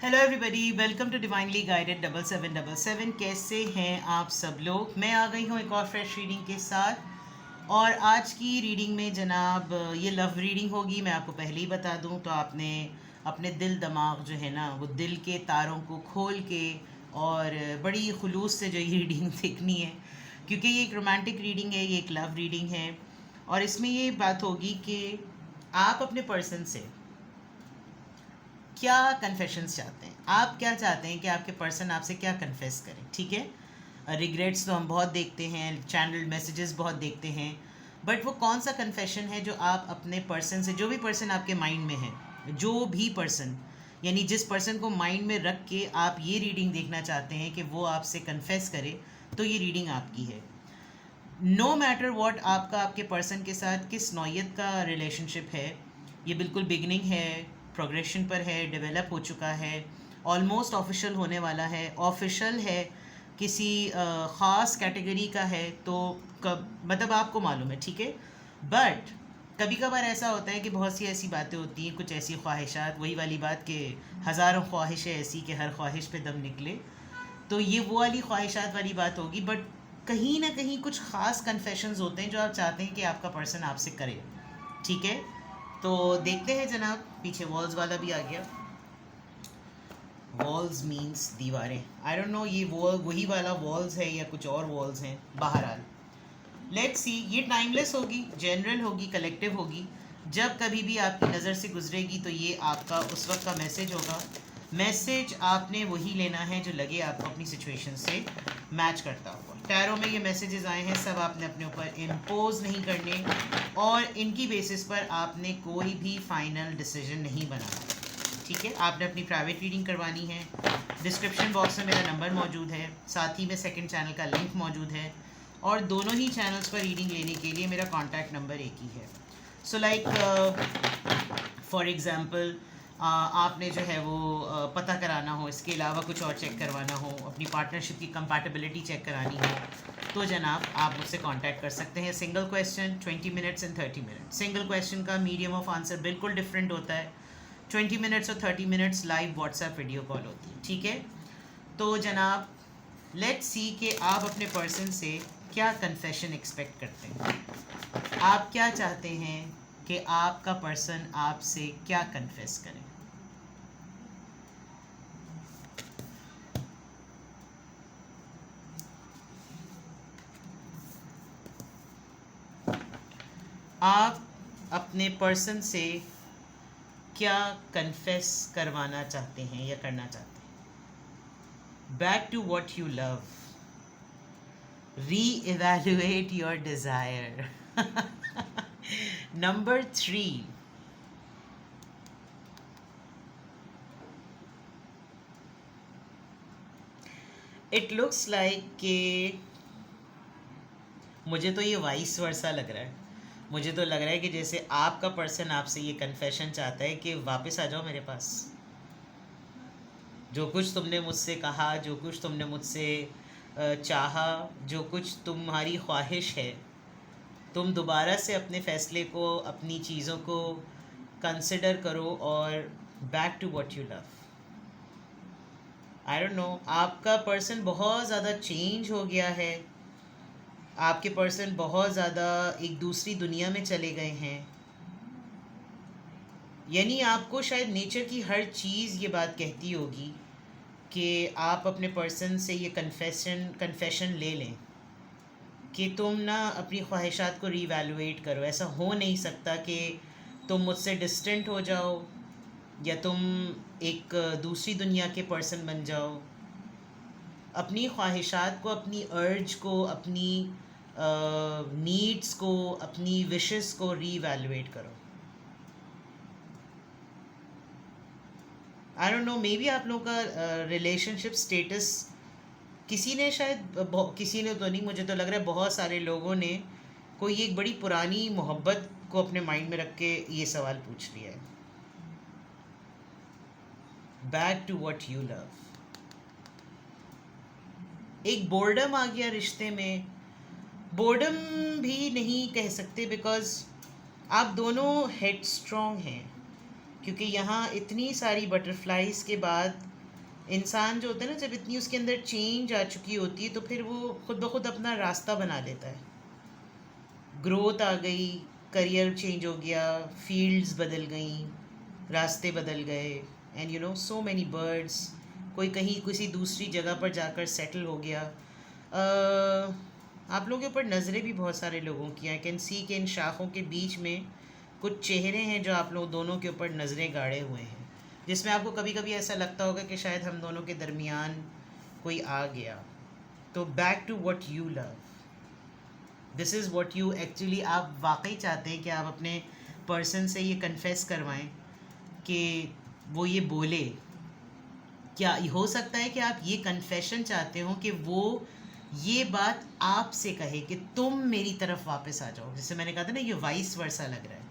Hello everybody, welcome to divinely guided 7777। कैसे हैं आप सब लोग? मैं आ गई हूँ एक और फ्रेश रीडिंग के साथ। और आज की रीडिंग में जनाब ये लव रीडिंग होगी। मैं आपको पहले ही बता दूँ तो आपने अपने दिल दिमाग जो है ना वो दिल के तारों को खोल के और बड़ी खुलूस से जो ये रीडिंग देखनी है, क्योंकि ये एक रोमांटिक रीडिंग है, ये एक लव रीडिंग है। और इसमें ये बात होगी कि आप अपने पर्सन से क्या कन्फेशंस चाहते हैं। आप क्या चाहते हैं कि आपके पर्सन आपसे क्या कन्फेस करें? ठीक है, रिग्रेट्स तो हम बहुत देखते हैं, चैनल्ड मैसेजेस बहुत देखते हैं, बट वो कौन सा कन्फेशन है जो आप अपने पर्सन से, जो भी पर्सन आपके माइंड में है, जो भी पर्सन, यानी जिस पर्सन को माइंड में रख के आप ये रीडिंग देखना चाहते हैं कि वो आपसे कन्फेस करे, तो ये रीडिंग आपकी है। नो मैटर वॉट आपका आपके पर्सन के साथ किस नौयत का रिलेशनशिप है, ये बिल्कुल बिगनिंग है, प्रोग्रेशन पर है, डेवलप हो चुका है, ऑलमोस्ट ऑफिशियल होने वाला है, ऑफिशियल है, किसी ख़ास कैटेगरी का है, तो कब मतलब आपको मालूम है, ठीक है। बट कभी कभार ऐसा होता है कि बहुत सी ऐसी बातें होती हैं, कुछ ऐसी ख्वाहिशात, वही वाली बात कि हज़ारों ख्वाहिशें ऐसी कि हर ख्वाहिश पे दम निकले। तो ये वो वाली ख्वाहिशात वाली बात होगी, बट कहीं ना कहीं कुछ ख़ास कन्फेशंस होते हैं जो आप चाहते हैं कि आपका पर्सन आपसे करे। ठीक है, तो देखते हैं जनाब। पीछे वॉल्स वाला भी आ गया। वॉल्स मीन्स दीवारें। आई डोंट नो ये वॉल वही वाला वॉल्स है या कुछ और वॉल्स हैं। बहरहाल लेट्स सी। ये टाइमलेस होगी, जनरल होगी, कलेक्टिव होगी। जब कभी भी आपकी नज़र से गुजरेगी तो ये आपका उस वक्त का मैसेज होगा। मैसेज आपने वही लेना है जो लगे आपको अपनी सिचुएशन से मैच करता हुआ। टैरो में ये मैसेजेस आए हैं, सब आपने अपने ऊपर इम्पोज नहीं करने, और इनकी बेसिस पर आपने कोई भी फाइनल डिसीजन नहीं बनाना। ठीक है, आपने अपनी प्राइवेट रीडिंग करवानी है। डिस्क्रिप्शन बॉक्स में मेरा नंबर मौजूद है, साथ ही में सेकंड चैनल का लिंक मौजूद है, और दोनों ही चैनल्स पर रीडिंग लेने के लिए मेरा कॉन्टैक्ट नंबर एक ही है। सो लाइक फॉर एग्ज़ाम्पल, आपने जो है वो पता कराना हो, इसके अलावा कुछ और चेक करवाना हो, अपनी पार्टनरशिप की कंपैटिबिलिटी चेक करानी हो, तो जनाब आप मुझसे कांटेक्ट कर सकते हैं। Single question 20 minutes and 30 minutes. Single question का मीडियम ऑफ आंसर बिल्कुल डिफरेंट होता है। 20 मिनट्स और 30 minutes live WhatsApp video call होती है। ठीक है, तो जनाब लेट्स सी कि आप अपने पर्सन से क्या कन्फेशन एक्सपेक्ट करते हैं। आप क्या चाहते हैं कि आपका पर्सन आपसे क्या कन्फेस करे। आप अपने पर्सन से क्या कन्फेस करवाना चाहते हैं या करना चाहते हैं। Back to what you love, re-evaluate your desire. Number 3, it looks like कि मुझे तो ये वाइस वर्सा लग रहा है। मुझे तो लग रहा है कि जैसे आपका पर्सन आपसे ये कन्फेशन चाहता है कि वापस आ जाओ मेरे पास। जो कुछ तुमने मुझसे कहा, जो कुछ तुमने मुझसे चाहा, जो कुछ तुम्हारी ख्वाहिश है, तुम दोबारा से अपने फ़ैसले को, अपनी चीज़ों को कंसिडर करो और back to what you love. I don't know, आपका पर्सन बहुत ज़्यादा चेंज हो गया है। आपके पर्सन बहुत ज़्यादा एक दूसरी दुनिया में चले गए हैं। यानी आपको शायद नेचर की हर चीज़ ये बात कहती होगी कि आप अपने पर्सन से ये कन्फेशन ले लें कि तुम ना अपनी ख्वाहिशात को रीवैल्यूएट करो। ऐसा हो नहीं सकता कि तुम मुझसे डिस्टेंट हो जाओ या तुम एक दूसरी दुनिया के पर्सन बन जाओ। अपनी ख्वाहिशात को, अपनी अर्ज को, अपनी नीड्स को, अपनी विशेस को रीवैल्यूएट करो। आई डोंट नो, मे बी आप लोगों का रिलेशनशिप स्टेटस, किसी ने शायद, किसी ने तो नहीं, मुझे तो लग रहा है बहुत सारे लोगों ने कोई एक बड़ी पुरानी मोहब्बत को अपने माइंड में रख के ये सवाल पूछ लिया है। Back to what you love. एक बोर्डम आ गया रिश्ते में। बोर्डम भी नहीं कह सकते, बिकॉज आप दोनों हेड स्ट्रॉन्ग हैं, क्योंकि यहाँ इतनी सारी बटरफ्लाइज के बाद इंसान जो होता है ना, जब इतनी उसके अंदर चेंज आ चुकी होती है तो फिर वो खुद ब खुद अपना रास्ता बना लेता है। ग्रोथ आ गई, करियर चेंज हो गया, फील्ड्स बदल गई, रास्ते बदल गए, and you know so many birds, कोई कहीं किसी दूसरी जगह पर जाकर सेटल हो गया। आप लोगों के ऊपर नज़रें भी बहुत सारे लोगों की, आई कैन सी कि इन शाखों के बीच में कुछ चेहरे हैं जो आप लोग दोनों के ऊपर नज़रें गाड़े हुए हैं, जिसमें आपको कभी कभी ऐसा लगता होगा कि शायद हम दोनों के दरमियान कोई आ गया। तो back to what you love, this is what you actually, आप वाकई चाहते हैं कि आप अपने पर्सन से ये कन्फेस करवाएं कि वो ये बोले। क्या हो सकता है कि आप ये कन्फेशन चाहते हो कि वो ये बात आपसे कहे कि तुम मेरी तरफ वापस आ जाओ, जैसे मैंने कहा था ना, ये वाइस वर्सा लग रहा है।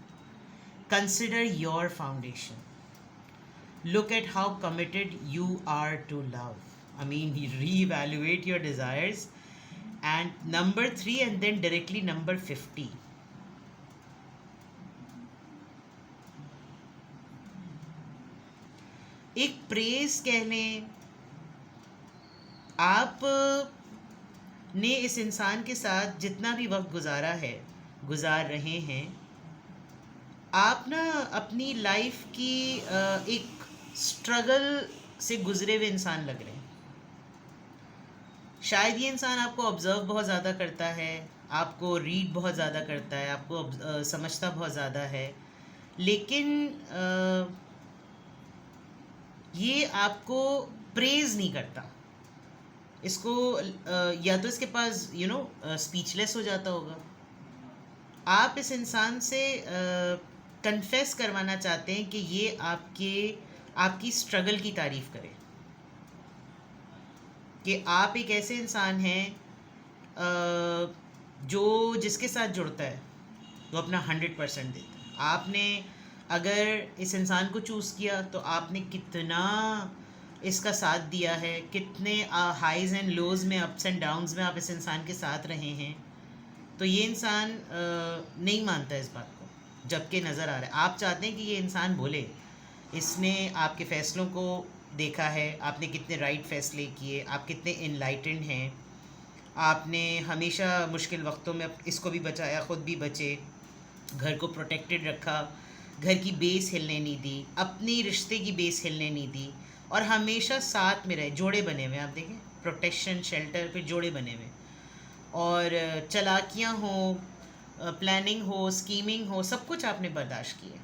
Consider your foundation, look at how committed you are to love. I mean, reevaluate your desires. And number 3, and then directly number 50. एक प्रेज कह लें, आप ने इस इंसान के साथ जितना भी वक्त गुजारा है, गुजार रहे हैं, आप ना अपनी लाइफ की एक स्ट्रगल से गुजरे हुए इंसान लग रहे हैं। शायद ये इंसान आपको ऑब्ज़र्व बहुत ज़्यादा करता है, आपको रीड बहुत ज़्यादा करता है, आपको समझता बहुत ज़्यादा है, लेकिन ये आपको प्रेज़ नहीं करता। इसको या तो इसके पास स्पीचलेस हो जाता होगा। आप इस इंसान से कन्फेस करवाना चाहते हैं कि ये आपकी स्ट्रगल की तारीफ़ करे, कि आप एक ऐसे इंसान हैं जो जिसके साथ जुड़ता है वो अपना 100% देता है। आपने अगर इस इंसान को चूज़ किया तो आपने कितना इसका साथ दिया है, कितने हाइज़ एंड लोज़ में, अप्स एंड डाउन्स में आप इस इंसान के साथ रहे हैं। तो ये इंसान नहीं मानता इस बात को, जबकि नज़र आ रहा है। आप चाहते हैं कि ये इंसान बोले, इसने आपके फ़ैसलों को देखा है, आपने कितने राइट फ़ैसले किए, आप कितने इनलाइटेंड हैं, आपने हमेशा मुश्किल वक्तों में इसको भी बचाया, ख़ुद भी बचे, घर को प्रोटेक्टेड रखा, घर की बेस हिलने नहीं दी, अपनी रिश्ते की बेस हिलने नहीं दी, और हमेशा साथ में रहे, जोड़े बने हुए। आप देखें, प्रोटेक्शन, शेल्टर पे जोड़े बने हुए, और चालाकियाँ हो, प्लानिंग हो, स्कीमिंग हो, सब कुछ आपने बर्दाश्त किए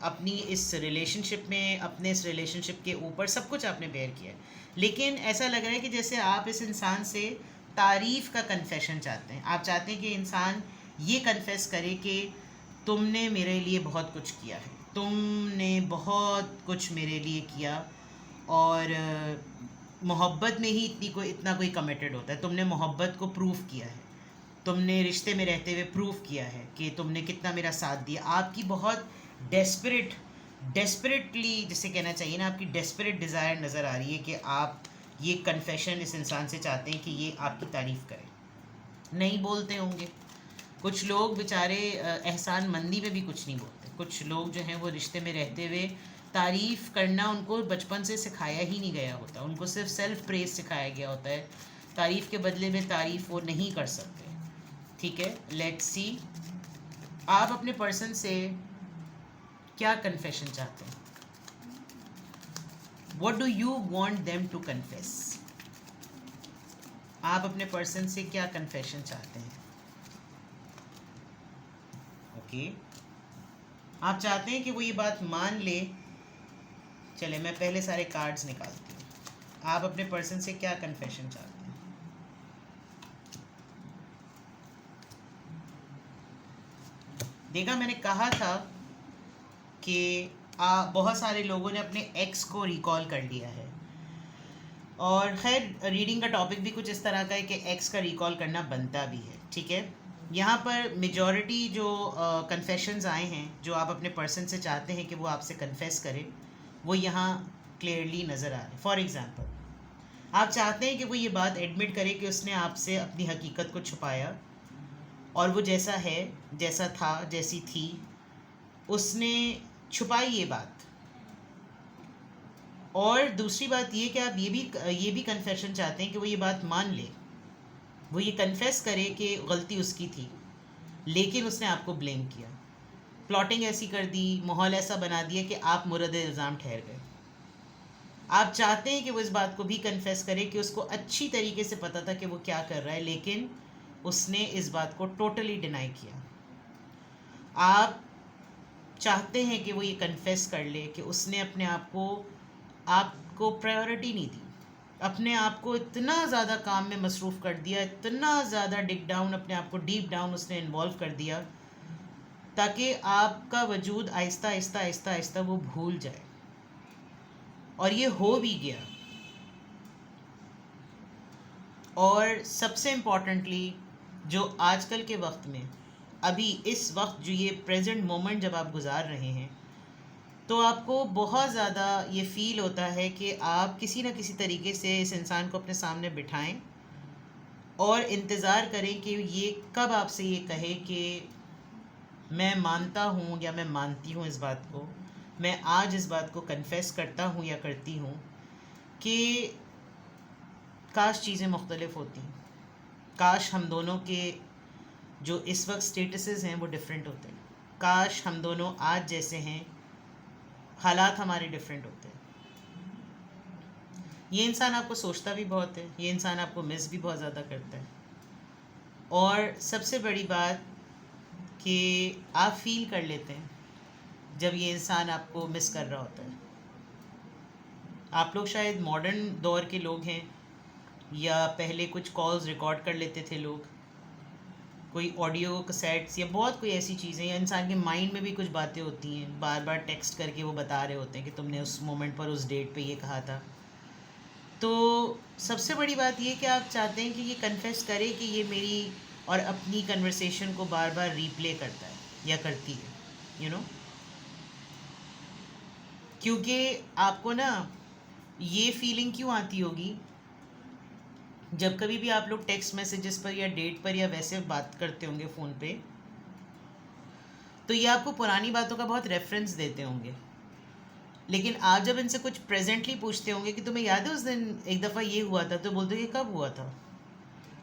अपनी इस रिलेशनशिप में, अपने इस रिलेशनशिप के ऊपर सब कुछ आपने बेयर किया। लेकिन ऐसा लग रहा है कि जैसे आप इस इंसान से तारीफ़ का कन्फेशन चाहते हैं। आप चाहते हैं कि इंसान ये कन्फेस करे कि तुमने मेरे लिए बहुत कुछ किया है, तुमने बहुत कुछ मेरे लिए किया, और मोहब्बत में ही इतना कोई कमिटेड होता है। तुमने मोहब्बत को प्रूव किया है, तुमने रिश्ते में रहते हुए प्रूव किया है कि तुमने कितना मेरा साथ दिया। आपकी बहुत डेस्परेटली जिसे कहना चाहिए ना, आपकी डेस्परेट डिज़ायर नज़र आ रही है कि आप ये कन्फेशन इस इंसान से चाहते हैं कि ये आपकी तारीफ़ करे। नहीं बोलते होंगे कुछ लोग बेचारे, एहसान मंदी में भी कुछ नहीं बोलते। कुछ लोग जो हैं वो रिश्ते में रहते हुए तारीफ़ करना उनको बचपन से सिखाया ही नहीं गया होता, उनको सिर्फ सेल्फ प्रेज सिखाया गया होता है। तारीफ़ के बदले में तारीफ़ वो नहीं कर सकते। ठीक है, लेट्स सी आप अपने पर्सन से क्या कन्फेशन चाहते हैं। What do you want them to confess? आप अपने पर्सन से क्या कन्फेशन चाहते हैं? ओके, आप चाहते हैं कि वो ये बात मान ले। चले, मैं पहले सारे कार्ड्स निकालती हूँ। आप अपने पर्सन से क्या कन्फेशन चाहते हैं? देखा, मैंने कहा था कि बहुत सारे लोगों ने अपने एक्स को रिकॉल कर लिया है, और खैर रीडिंग का टॉपिक भी कुछ इस तरह का है कि एक्स का रिकॉल करना बनता भी है। ठीक है, यहाँ पर मेजॉरिटी जो कन्फेशंस आए हैं, जो आप अपने पर्सन से चाहते हैं कि वो आपसे कन्फेस करे, वो यहाँ क्लियरली नज़र आ रहे हैं। फॉर एग्ज़ाम्पल, आप चाहते हैं कि वो ये बात एडमिट करे कि उसने आपसे अपनी हकीकत को छुपाया, और वो जैसा है, जैसा था, जैसी थी, उसने छुपाई ये बात। और दूसरी बात ये कि आप ये भी कन्फेशन चाहते हैं कि वो ये बात मान ले, वो ये कन्फेस करे कि गलती उसकी थी लेकिन उसने आपको ब्लेम किया, प्लॉटिंग ऐसी कर दी, माहौल ऐसा बना दिया कि आप मुरद इल्ज़ाम ठहर गए। आप चाहते हैं कि वो इस बात को भी कन्फेस करे कि उसको अच्छी तरीके से पता था कि वो क्या कर रहा है लेकिन उसने इस बात को टोटली डिनाई किया। आप चाहते हैं कि वो ये कन्फेस कर ले कि उसने अपने आप को आपको प्रायोरिटी नहीं दी, अपने आप को इतना ज़्यादा काम में मसरूफ़ कर दिया, इतना ज़्यादा डिग डाउन, अपने आप को डीप डाउन उसने इन्वॉल्व कर दिया ताकि आपका वजूद आहिस्ता आहिस्ता आहिस्ता आहिस्ता वो भूल जाए। और ये हो भी गया। और सबसे इम्पॉर्टेंटली जो आजकल के वक्त में, अभी इस वक्त जो ये प्रेजेंट मोमेंट जब आप गुजार रहे हैं, तो आपको बहुत ज़्यादा ये फ़ील होता है कि आप किसी न किसी तरीके से इस इंसान को अपने सामने बिठाएं और इंतज़ार करें कि ये कब आपसे ये कहे कि मैं मानता हूँ या मैं मानती हूँ इस बात को, मैं आज इस बात को कन्फेस करता हूँ या करती हूँ कि काश चीज़ें मुख्तलिफ होती, काश हम दोनों के जो इस वक्त स्टेटसेस हैं वो डिफरेंट होते हैं, काश हम दोनों आज जैसे हैं, हालात हमारे डिफरेंट होते हैं। ये इंसान आपको सोचता भी बहुत है, ये इंसान आपको मिस भी बहुत ज़्यादा करता है। और सबसे बड़ी बात कि आप फील कर लेते हैं जब ये इंसान आपको मिस कर रहा होता है। आप लोग शायद मॉडर्न दौर के लोग हैं या पहले कुछ कॉल्स रिकॉर्ड कर लेते थे लोग, कोई ऑडियो कैसेट्स या बहुत कोई ऐसी चीज़ें, या इंसान के माइंड में भी कुछ बातें होती हैं, बार बार टेक्स्ट करके वो बता रहे होते हैं कि तुमने उस मोमेंट पर उस डेट पे ये कहा था। तो सबसे बड़ी बात ये कि आप चाहते हैं कि ये कन्फेस करे कि ये मेरी और अपनी कन्वर्सेशन को बार बार रीप्ले करता है या करती है, क्योंकि आपको ना ये फीलिंग क्यों आती होगी जब कभी भी आप लोग टेक्स्ट मैसेजेस पर या डेट पर या वैसे बात करते होंगे फ़ोन पे, तो ये आपको पुरानी बातों का बहुत रेफरेंस देते होंगे। लेकिन आज जब इनसे कुछ प्रेजेंटली पूछते होंगे कि तुम्हें याद है उस दिन एक दफ़ा ये हुआ था, तो बोलते हो कि कब हुआ था।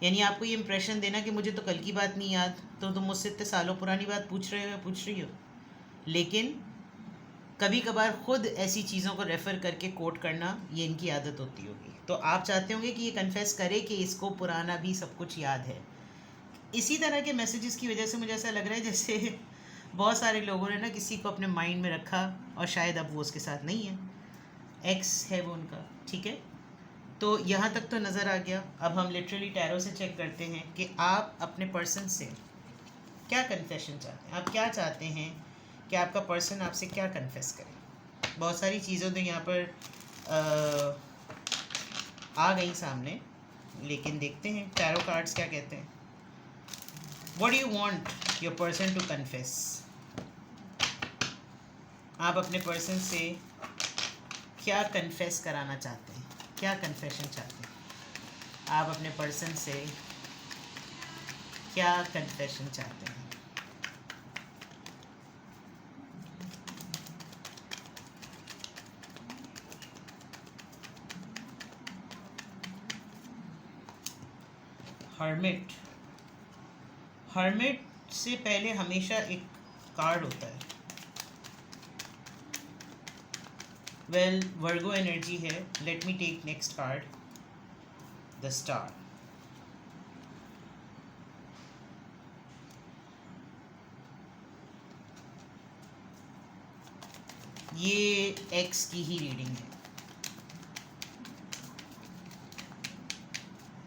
यानी आपको ये इंप्रेशन देना कि मुझे तो कल की बात नहीं याद, तो तुम मुझसे इतने सालों पुरानी बात पूछ रही हो। लेकिन कभी कभार ख़ुद ऐसी चीज़ों को रेफ़र करके कोट करना ये इनकी आदत होती होगी। तो आप चाहते होंगे कि ये कन्फेस करे कि इसको पुराना भी सब कुछ याद है। इसी तरह के मैसेजेस की वजह से मुझे ऐसा लग रहा है जैसे बहुत सारे लोगों ने ना किसी को अपने माइंड में रखा और शायद अब वो उसके साथ नहीं है, एक्स है वो उनका, ठीक है। तो यहाँ तक तो नज़र आ गया। अब हम लिटरली टैरो से चेक करते हैं कि आप अपने पर्सन से क्या कन्फेशन चाहते हैं। आप क्या चाहते हैं कि आपका पर्सन आपसे क्या कन्फेस करे। बहुत सारी चीज़ें तो यहाँ पर आ गई सामने, लेकिन देखते हैं टैरो कार्ड्स क्या कहते हैं। What do you want your person to confess? आप अपने पर्सन से क्या कन्फेस कराना चाहते हैं, क्या कन्फेशन चाहते हैं। आप अपने पर्सन से क्या कन्फेशन चाहते हैं। हर्मिट। हर्मिट से पहले हमेशा एक कार्ड होता है। वेल, वर्गो एनर्जी है। Let me take next card, the star. ये एक्स की ही रीडिंग है,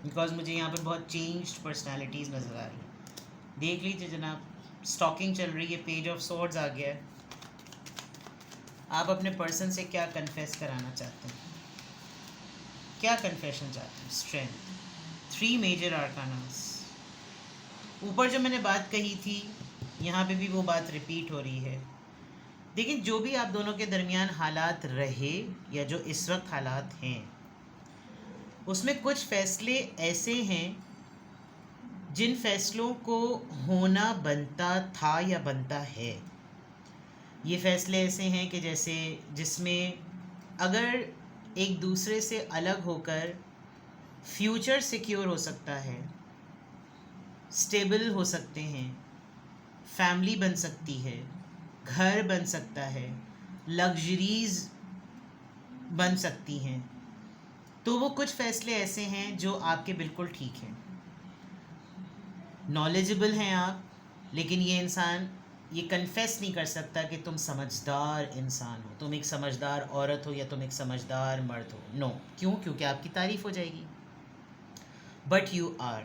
बिकॉज मुझे यहाँ पर बहुत चेंज्ड पर्सनालिटीज़ नज़र आ रही हैं। देख लीजिए जनाब, स्टॉकिंग चल रही है, पेज ऑफ स्वॉर्ड्स आ गया है। आप अपने पर्सन से क्या कन्फेस कराना चाहते हैं, क्या कन्फेशन चाहते हैं। Strength, 3 major arcanas. ऊपर जो मैंने बात कही थी यहाँ पे भी वो बात रिपीट हो रही है। लेकिन जो भी आप दोनों के दरमियान हालात रहे या जो इस वक्त हालात हैं, उसमें कुछ फ़ैसले ऐसे हैं जिन फ़ैसलों को होना बनता था या बनता है। ये फ़ैसले ऐसे हैं कि जैसे जिसमें अगर एक दूसरे से अलग होकर फ्यूचर सिक्योर हो सकता है, स्टेबल हो सकते हैं, फैमिली बन सकती है, घर बन सकता है, लग्जरीज बन सकती हैं। तो वो कुछ फैसले ऐसे हैं जो आपके बिल्कुल ठीक हैं। नॉलेजेबल हैं आप, लेकिन ये इंसान ये कन्फेस नहीं कर सकता कि तुम समझदार इंसान हो, तुम एक समझदार औरत हो या तुम एक समझदार मर्द हो। नो, क्यों? क्योंकि आपकी तारीफ हो जाएगी। बट यू आर,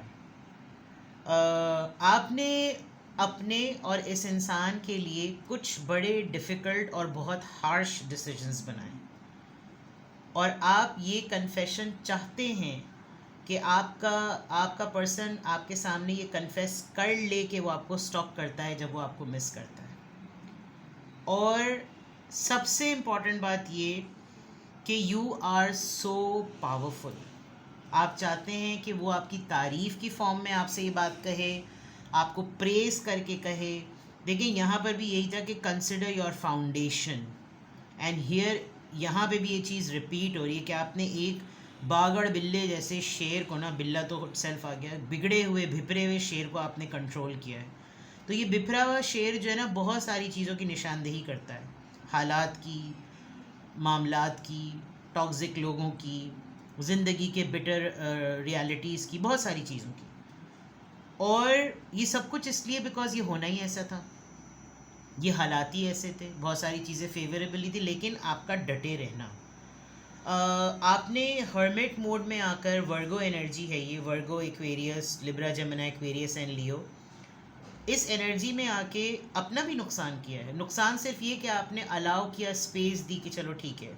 आपने अपने और इस इंसान के लिए कुछ बड़े डिफ़िकल्ट और बहुत हार्श डिसीजंस बनाए, और आप ये कन्फेशन चाहते हैं कि आपका पर्सन आपके सामने ये कन्फेस कर ले कि वो आपको स्टॉक करता है जब वो आपको मिस करता है। और सबसे इम्पॉर्टेंट बात ये कि यू आर सो पावरफुल। आप चाहते हैं कि वो आपकी तारीफ़ की फॉर्म में आपसे ये बात कहे, आपको प्रेज़ करके कहे। देखिए, यहाँ पर भी यही था कि consider your foundation, and here यहाँ पे भी ये चीज़ रिपीट हो रही है कि आपने एक बागड़ बिल्ले जैसे शेर को ना, बिल्ला तो सेल्फ आ गया, बिगड़े हुए भिपरे हुए शेर को आपने कंट्रोल किया है। तो ये बिखरा हुआ शेर जो है ना, बहुत सारी चीज़ों की निशानदेही करता है, हालात की, मामलात की, टॉक्सिक लोगों की, ज़िंदगी के बिटर रियलिटीज़ की, बहुत सारी चीज़ों की। और ये सब कुछ इसलिए बिकॉज ये होना ही ऐसा था, ये हालात ही ऐसे थे, बहुत सारी चीज़ें फेवरेबली थी, लेकिन आपका डटे रहना। आपने हर्मिट मोड में आकर, वर्गो एनर्जी है ये, Virgo Aquarius, Libra Gemini Aquarius and Leo, इस एनर्जी में आके अपना भी नुकसान किया है। नुकसान सिर्फ ये कि आपने अलाउ किया, स्पेस दी कि चलो ठीक है,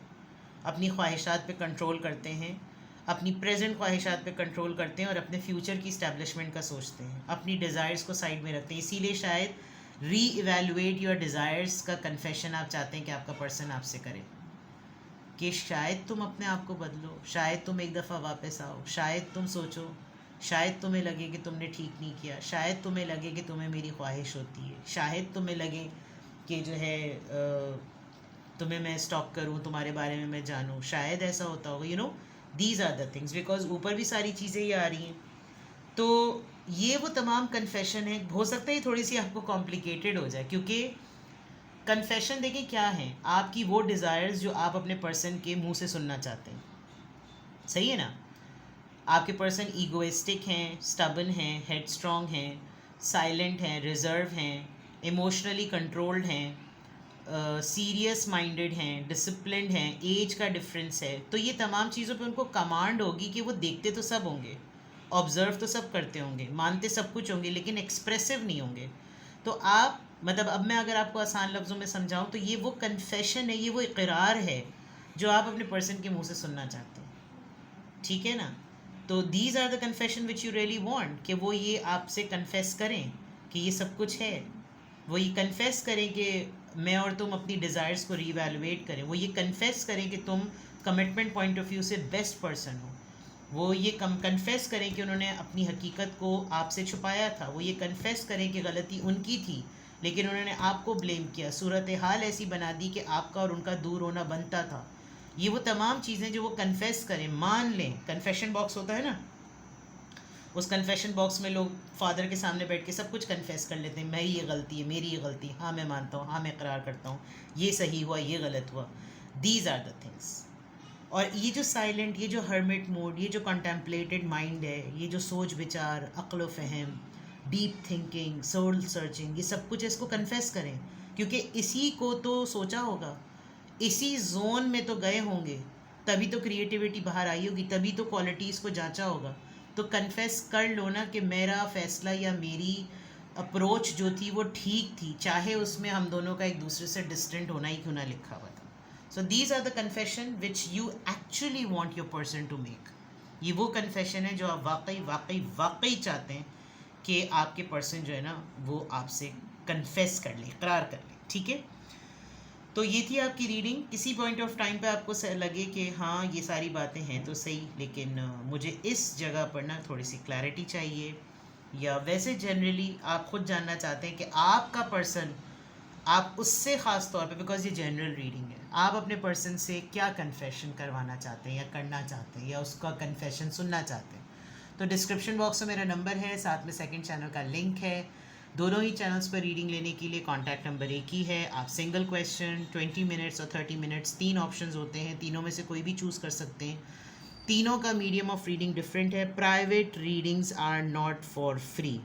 अपनी ख्वाहिशात पे कंट्रोल करते हैं, अपनी प्रेजेंट ख्वाहिशात पे कंट्रोल करते हैं और अपने फ्यूचर की इस्टेब्लिशमेंट का सोचते हैं, अपनी डिज़ायर्स को साइड में रखते हैं। इसीलिए शायद री इवेलुएट योर डिज़ायर्स का कन्फेशन आप चाहते हैं कि आपका पर्सन आपसे करे, कि शायद तुम अपने आप को बदलो, शायद तुम एक दफ़ा वापस आओ, शायद तुम सोचो, शायद तुम्हें लगे कि तुमने ठीक नहीं किया, शायद तुम्हें लगे कि तुम्हें मेरी ख्वाहिश होती है, शायद तुम्हें लगे कि जो है तुम्हें मैं स्टॉक करूं, तुम्हारे बारे में मैं जानूं, शायद ऐसा होता होगा। You know, these are the things, because ऊपर भी सारी चीज़ें ये आ रही हैं। तो ये वो तमाम कन्फेशन है। हो सकता है थोड़ी सी आपको कॉम्प्लिकेटेड हो जाए, क्योंकि कन्फेशन देखिए क्या है, आपकी वो डिज़ायर्स जो आप अपने पर्सन के मुंह से सुनना चाहते हैं, सही है ना। आपके पर्सन ईगोइस्टिक हैं, स्टबन हैं, हेडस्ट्रॉन्ग हैं, साइलेंट हैं, रिजर्व हैं, इमोशनली कंट्रोल्ड हैं, सीरियस माइंडेड हैं, डिसिप्लिन्ड हैं, एज का डिफरेंस है। तो ये तमाम चीज़ों पे उनको कमांड होगी कि वो देखते तो सब होंगे, ऑब्ज़र्व तो सब करते होंगे, मानते सब कुछ होंगे, लेकिन एक्सप्रेसिव नहीं होंगे। तो आप मतलब, अब मैं अगर आपको आसान लफ्ज़ों में समझाऊं तो ये वो कन्फेशन है, ये वो इकरार है जो आप अपने पर्सन के मुंह से सुनना चाहते हैं, ठीक है ना। तो these are the confession which you really want, कि वो ये आपसे कन्फेस करें कि ये सब कुछ है, वो ये कन्फेस करें कि मैं और तुम अपनी डिज़ायर्स को रीवैल्यूएट करें, वो ये कन्फेस करें कि तुम कमिटमेंट पॉइंट ऑफ व्यू से बेस्ट पर्सन हो, वो ये कन्फेस करें कि उन्होंने अपनी हकीकत को आपसे छुपाया था, वो ये कन्फेस करें कि गलती उनकी थी लेकिन उन्होंने आपको ब्लेम किया, सूरत हाल ऐसी बना दी कि आपका और उनका दूर होना बनता था। ये वो तमाम चीज़ें जो वो कन्फेस करें, मान लें। कन्फेशन बॉक्स होता है ना, उस कन्फेशन बॉक्स में लोग फादर के सामने बैठ के सब कुछ कन्फेस कर लेते हैं, मेरी ये गलती है, मेरी ये गलती, हाँ मैं मानता हूँ, हाँ मैं इकरार करता हूँ, ये सही हुआ, ये गलत हुआ। These are the things. और ये जो साइलेंट, ये जो हर्मिट मोड, ये जो कंटेम्पलेटेड माइंड है, ये जो सोच विचार, अक्ल फहम, डीप थिंकिंग, सोल सर्चिंग, ये सब कुछ इसको कन्फेस करें, क्योंकि इसी को तो सोचा होगा, इसी जोन में तो गए होंगे, तभी तो क्रिएटिविटी बाहर आई होगी, तभी तो क्वालिटीज़ को जांचा होगा। तो कन्फेस कर लो ना कि मेरा फ़ैसला या मेरी अप्रोच जो थी वो ठीक थी, चाहे उसमें हम दोनों का एक दूसरे से डिस्टेंट होना ही क्यों ना लिखा हुआ था। So these are the confession which you actually want your person to make. ये वो कन्फेशन है जो आप वाकई वाकई वाकई चाहते हैं कि आपके पर्सन जो है ना वो आपसे कन्फेस कर ले, इकरार कर ले, ठीक है। तो ये थी आपकी रीडिंग। किसी पॉइंट ऑफ टाइम पे आपको लगे कि हाँ ये सारी बातें हैं तो सही, लेकिन मुझे इस जगह पर ना थोड़ी सी क्लैरिटी चाहिए, या वैसे जनरली आप खुद जानना चाहते हैं कि आपका पर्सन आप उससे ख़ास तौर पे, बिकॉज ये जनरल रीडिंग है, आप अपने पर्सन से क्या कन्फेशन करवाना चाहते हैं या करना चाहते हैं या उसका कन्फेशन सुनना चाहते हैं, तो डिस्क्रिप्शन बॉक्स में मेरा नंबर है, साथ में सेकंड चैनल का लिंक है। दोनों ही चैनल्स पर रीडिंग लेने के लिए कॉन्टैक्ट नंबर एक ही है। आप सिंगल क्वेश्चन, 20 मिनट्स और 30 मिनट्स, 3 ऑप्शंस होते हैं, तीनों में से कोई भी चूज़ कर सकते हैं। तीनों का मीडियम ऑफ रीडिंग डिफरेंट है। Private readings are not for free.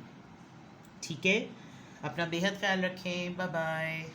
ठीक है, अपना बेहद ख्याल रखें। Bye bye.